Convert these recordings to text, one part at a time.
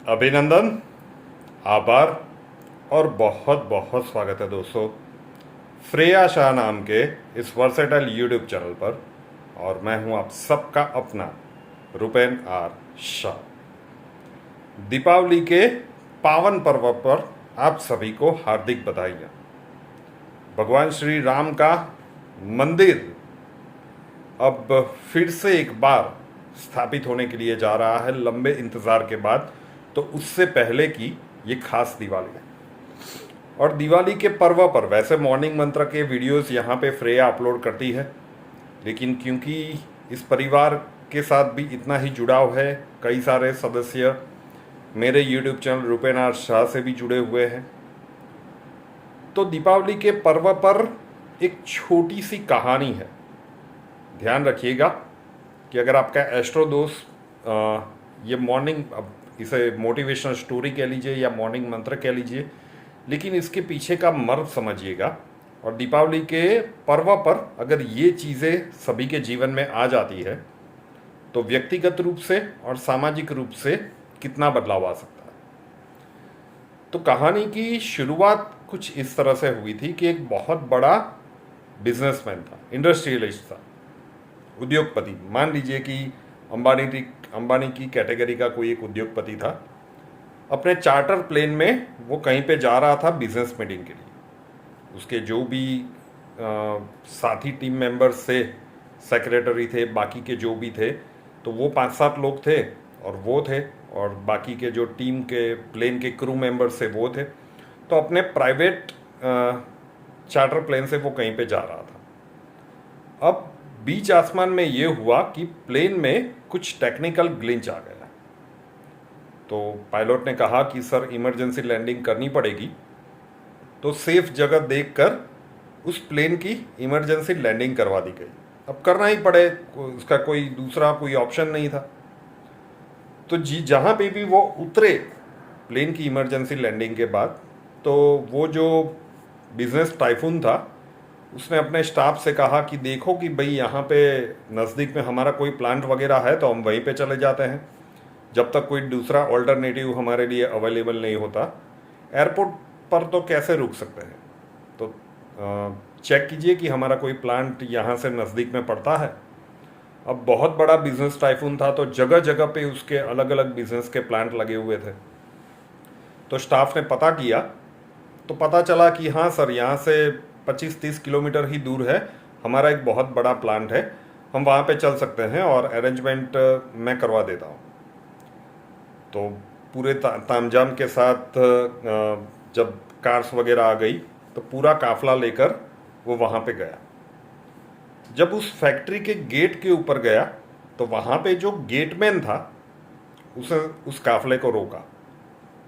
अभिनंदन, आभार और बहुत बहुत स्वागत है दोस्तों श्रेया शाह नाम के इस वर्सेटाइल यूट्यूब चैनल पर। और मैं हूं आप सबका अपना रुपेन आर शाह। दीपावली के पावन पर्व पर आप सभी को हार्दिक बधाइयाँ। भगवान श्री राम का मंदिर अब फिर से एक बार स्थापित होने के लिए जा रहा है लंबे इंतज़ार के बाद। तो उससे पहले की ये खास दिवाली है। और दिवाली के पर्व पर वैसे मॉर्निंग मंत्र के वीडियोस यहाँ पे श्रेया अपलोड करती है, लेकिन क्योंकि इस परिवार के साथ भी इतना ही जुड़ाव है, कई सारे सदस्य मेरे YouTube channel Rupen R Shah से भी जुड़े हुए हैं, तो दीपावली के पर्व पर एक छोटी सी कहानी है। ध्यान रखिएगा कि अगर आपका एस्ट्रो दोस्त ये मॉर्निंग, अब इसे मोटिवेशनल स्टोरी कह लीजिए या मॉर्निंग मंत्र कह लीजिए, लेकिन इसके पीछे का मर्म समझिएगा। और दीपावली के पर्व पर अगर ये चीज़ें सभी के जीवन में आ जाती है तो व्यक्तिगत रूप से और सामाजिक रूप से कितना बदलाव आ सकता है। तो कहानी की शुरुआत कुछ इस तरह से हुई थी कि एक बहुत बड़ा बिजनेसमैन था, इंडस्ट्रियलिस्ट था, उद्योगपति। मान लीजिए कि अंबानी की कैटेगरी का कोई एक उद्योगपति था। अपने चार्टर प्लेन में वो कहीं पे जा रहा था बिजनेस मीटिंग के लिए। उसके जो भी साथी टीम मेंबर्स थे, सेक्रेटरी थे, बाकी के जो भी थे, तो वो 5-7 लोग थे और वो थे, और बाकी के जो टीम के प्लेन के क्रू मेंबर्स थे वो थे। तो अपने प्राइवेट चार्टर प्लेन से वो कहीं पे जा रहा था। अब बीच आसमान में ये हुआ कि प्लेन में कुछ टेक्निकल ग्लिच आ गया। तो पायलट ने कहा कि सर इमरजेंसी लैंडिंग करनी पड़ेगी। तो सेफ जगह देखकर उस प्लेन की इमरजेंसी लैंडिंग करवा दी गई। अब करना ही पड़े, उसका कोई ऑप्शन नहीं था। तो जहाँ पे भी वो उतरे प्लेन की इमरजेंसी लैंडिंग के बाद, तो वो जो बिजनेस टाइफून था उसने अपने स्टाफ से कहा कि देखो कि भाई यहाँ पे नज़दीक में हमारा कोई प्लांट वगैरह है तो हम वहीं पे चले जाते हैं, जब तक कोई दूसरा ऑल्टरनेटिव हमारे लिए अवेलेबल नहीं होता। एयरपोर्ट पर तो कैसे रुक सकते हैं, तो चेक कीजिए कि हमारा कोई प्लांट यहाँ से नज़दीक में पड़ता है। अब बहुत बड़ा बिजनेस टाइफून था, तो जगह जगह पे उसके अलग अलग बिजनेस के प्लांट लगे हुए थे। तो स्टाफ ने पता किया तो पता चला कि हाँ सर, यहाँ से 25-30 किलोमीटर ही दूर है हमारा एक बहुत बड़ा प्लांट है, हम वहाँ पे चल सकते हैं और अरेंजमेंट मैं करवा देता हूँ। तो पूरे तामझाम के साथ जब कार्स वगैरह आ गई तो पूरा काफिला लेकर वो वहाँ पे गया। जब उस फैक्ट्री के गेट के ऊपर गया तो वहाँ पे जो गेटमैन था उसे उस काफिले को रोका।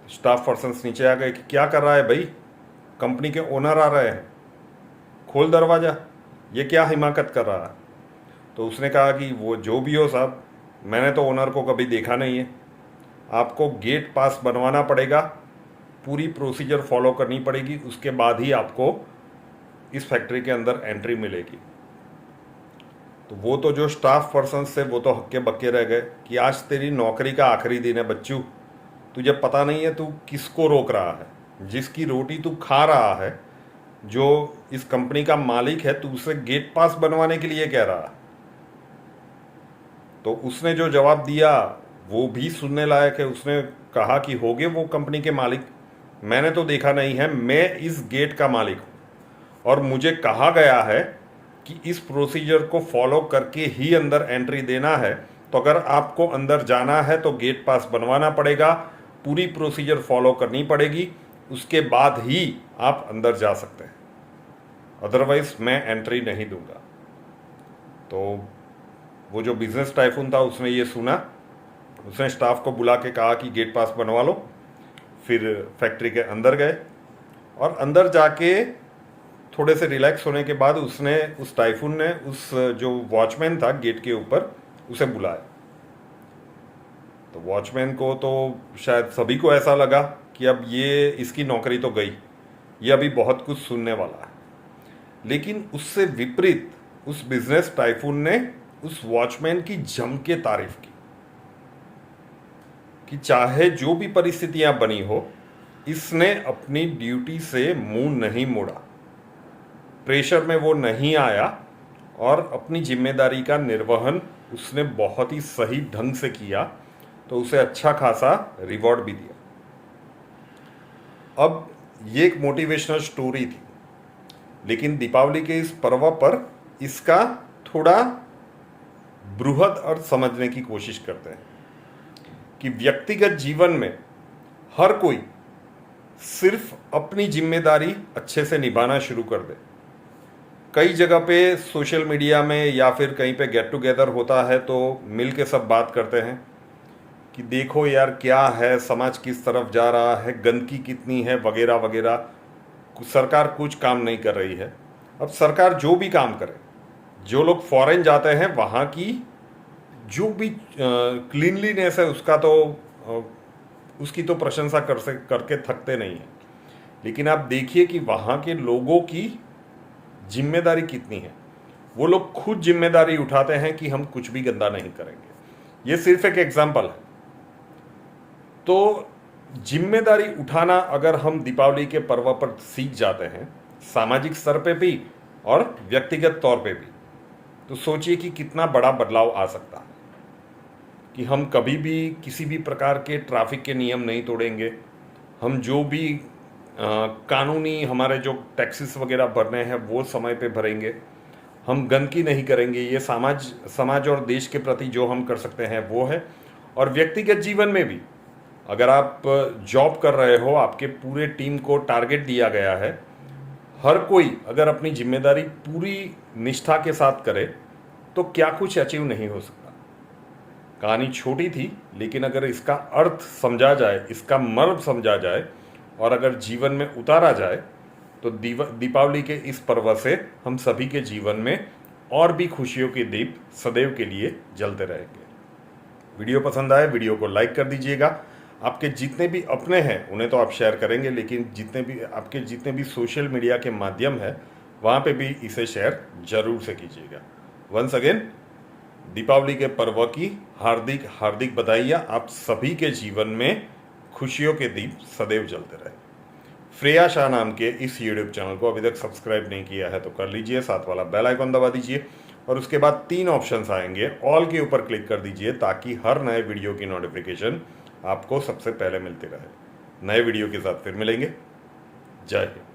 स्टाफ पर्सन्स नीचे आ गए कि क्या कर रहा है भाई, कंपनी के ओनर आ रहे हैं, खोल दरवाज़ा, ये क्या हिमाकत कर रहा है। तो उसने कहा कि वो जो भी हो साहब, मैंने तो ओनर को कभी देखा नहीं है, आपको गेट पास बनवाना पड़ेगा, पूरी प्रोसीजर फॉलो करनी पड़ेगी, उसके बाद ही आपको इस फैक्ट्री के अंदर एंट्री मिलेगी। तो वो तो जो स्टाफ पर्सन्स थे वो तो हक्के बक्के रह गए कि आज तेरी नौकरी का आखिरी दिन है बच्चू, तुझे पता नहीं है तू किसको रोक रहा है, जिसकी रोटी तू खा रहा है, जो इस कंपनी का मालिक है, तू उसे गेट पास बनवाने के लिए कह रहा है। तो उसने जो जवाब दिया वो भी सुनने लायक है। उसने कहा कि होगे वो कंपनी के मालिक, मैंने तो देखा नहीं है, मैं इस गेट का मालिक हूँ और मुझे कहा गया है कि इस प्रोसीजर को फॉलो करके ही अंदर एंट्री देना है। तो अगर आपको अंदर जाना है तो गेट पास बनवाना पड़ेगा, पूरी प्रोसीजर फॉलो करनी पड़ेगी, उसके बाद ही आप अंदर जा सकते हैं, अदरवाइज मैं एंट्री नहीं दूंगा। तो वो जो बिजनेस टाइफून था उसने ये सुना, उसने स्टाफ को बुला के कहा कि गेट पास बनवा लो। फिर फैक्ट्री के अंदर गए और अंदर जाके थोड़े से रिलैक्स होने के बाद उस टाइफून ने उस जो वॉचमैन था गेट के ऊपर उसे बुलाया। तो वॉचमैन को तो शायद सभी को ऐसा लगा कि अब ये इसकी नौकरी तो गई, ये अभी बहुत कुछ सुनने वाला है। लेकिन उससे विपरीत उस बिजनेस टाइफून ने उस वॉचमैन की जम के तारीफ की। कि चाहे जो भी परिस्थितियां बनी हो, इसने अपनी ड्यूटी से मुंह नहीं मोड़ा, प्रेशर में वो नहीं आया और अपनी जिम्मेदारी का निर्वहन उसने बहुत ही सही ढंग से किया, तो उसे अच्छा खासा रिवॉर्ड भी दिया। अब ये एक मोटिवेशनल स्टोरी थी, लेकिन दीपावली के इस पर्व पर इसका थोड़ा बृहद अर्थ समझने की कोशिश करते हैं कि व्यक्तिगत जीवन में हर कोई सिर्फ अपनी जिम्मेदारी अच्छे से निभाना शुरू कर दे। कई जगह पे सोशल मीडिया में या फिर कहीं पे गेट टुगेदर होता है तो मिल के सब बात करते हैं कि देखो यार क्या है, समाज किस तरफ जा रहा है, गंदगी कितनी है, वगैरह वगैरह। सरकार कुछ काम नहीं कर रही है। अब सरकार जो भी काम करे, जो लोग फॉरेन जाते हैं वहाँ की जो भी क्लीनलीनेस है उसका तो उसकी तो प्रशंसा करके थकते नहीं हैं, लेकिन आप देखिए कि वहाँ के लोगों की जिम्मेदारी कितनी है। वो लोग खुद जिम्मेदारी उठाते हैं कि हम कुछ भी गंदा नहीं करेंगे। ये सिर्फ एक एग्जाम्पल है। तो जिम्मेदारी उठाना अगर हम दीपावली के पर्व पर सीख जाते हैं, सामाजिक स्तर पे भी और व्यक्तिगत तौर पे भी, तो सोचिए कि कितना बड़ा बदलाव आ सकता है कि हम कभी भी किसी भी प्रकार के ट्रैफिक के नियम नहीं तोड़ेंगे, हम जो भी कानूनी हमारे जो टैक्सेस वगैरह भरने हैं वो समय पे भरेंगे, हम गंदगी नहीं करेंगे। ये समाज और देश के प्रति जो हम कर सकते हैं वो है। और व्यक्तिगत जीवन में भी अगर आप जॉब कर रहे हो, आपके पूरे टीम को टारगेट दिया गया है, हर कोई अगर अपनी जिम्मेदारी पूरी निष्ठा के साथ करे तो क्या कुछ अचीव नहीं हो सकता। कहानी छोटी थी, लेकिन अगर इसका अर्थ समझा जाए, इसका मर्म समझा जाए और अगर जीवन में उतारा जाए तो दीपावली के इस पर्व से हम सभी के जीवन में और भी खुशियों के दीप सदैव के लिए जलते रहेंगे। वीडियो पसंद आए, वीडियो को लाइक कर दीजिएगा। आपके जितने भी अपने हैं उन्हें तो आप शेयर करेंगे, लेकिन जितने भी सोशल मीडिया के माध्यम है वहाँ पे भी इसे शेयर जरूर से कीजिएगा। वंस अगेन दीपावली के पर्व की हार्दिक हार्दिक बधाइयाँ। आप सभी के जीवन में खुशियों के दीप सदैव जलते रहे। फ्रेया शाह नाम के इस यूट्यूब चैनल को अभी तक सब्सक्राइब नहीं किया है तो कर लीजिए, साथ वाला बेल आइकन दबा दीजिए और उसके बाद 3 ऑप्शंस आएंगे, ऑल के ऊपर क्लिक कर दीजिए ताकि हर नए वीडियो की नोटिफिकेशन आपको सबसे पहले मिलती रहे। नए वीडियो के साथ फिर मिलेंगे। जय हिंद।